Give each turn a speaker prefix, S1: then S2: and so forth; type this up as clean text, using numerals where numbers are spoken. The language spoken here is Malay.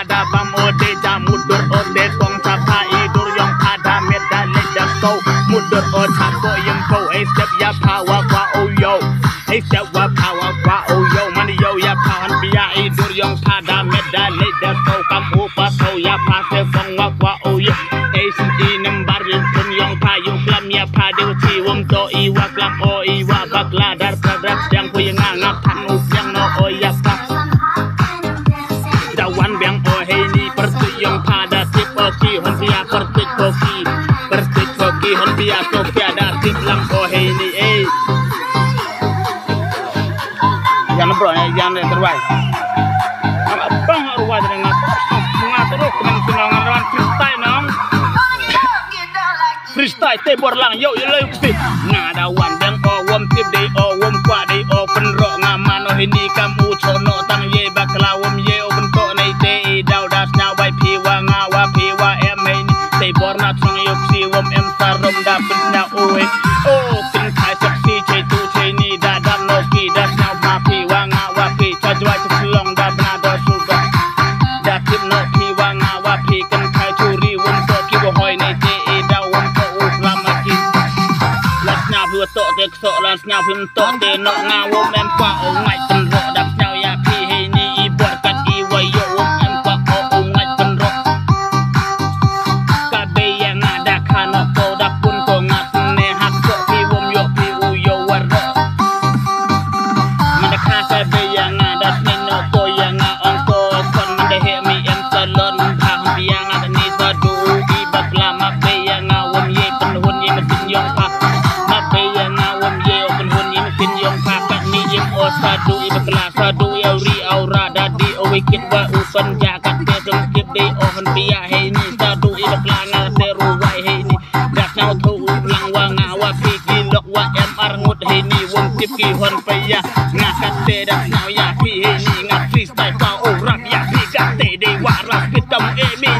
S1: pada bam ode jamudur ode tong sapa idur yang pada medale dasko mudur otako yang ko step ya power wa oyo step wa power wa oyo mani yo ya pahan pia idur yang pada medale dasko kamu pato ya pase fong wa oyo si nembar pun yang payu klam ya pada uci wong to iwa klam o iwa bakla dar pradrak yang ku yang ngap tanu yang no oya pa dawan biang o hei perti yang pada tip oki hontia perti koki hontia koki ada tip lam o hei ni yang bro yang terbaik abang ruwa dengan ngaturuk dengan sunangan rawan freestyle nong freestyle tebor lang yo yo kusti ngadawan dan o wom tip day o wom kwa day o penro ngamano ini kamu cono tang ye bakla wom ye o bento nei te daw das now by piwa ngawa piwa em ini tebor na trong yo kusti wom em sarom da penna oe o kin kai saksi che tu che ni da dam no ki das now ma piwa ngawa pi chajwa chlong da bna do suga da tip no piwa ngawa pi kan kai churi wom to ki bo hoi nei te vừa tọ te sọ lan nhau phim tọ te nọ ngao ôm em qua ở ngoài chân rọ đạp nhau ya phi hay ni i bọt cắt i quay yo ôm em qua ở ngoài chân rọ cả bây giờ ngã đã khá nọ cô đạp quân cô ngã nè hạt sọ phi ôm yo phi u yo wa rọ mà đã khá cả bây giờ ngã đã nên nọ cô ya ngã on cô con mình đã hệ mi em salon thang bia ngã đã ni sa du i bạc la mà bây giờ ngã ôm ye con hôn ye mà tin yong pa sadu ibakla sadu yauri aura dadi o wicked wa usan jagat te sengkip de o han pia he ni sadu ibakla ngal teru wai he ni dak nau thu lang wa ngawa pi ki lok wa mr ngut he ni wong tip ki hon pia ngakat te dak nau ya pi he ni ngat freestyle pa o rap ya pi gat te de wa rap kitam e mi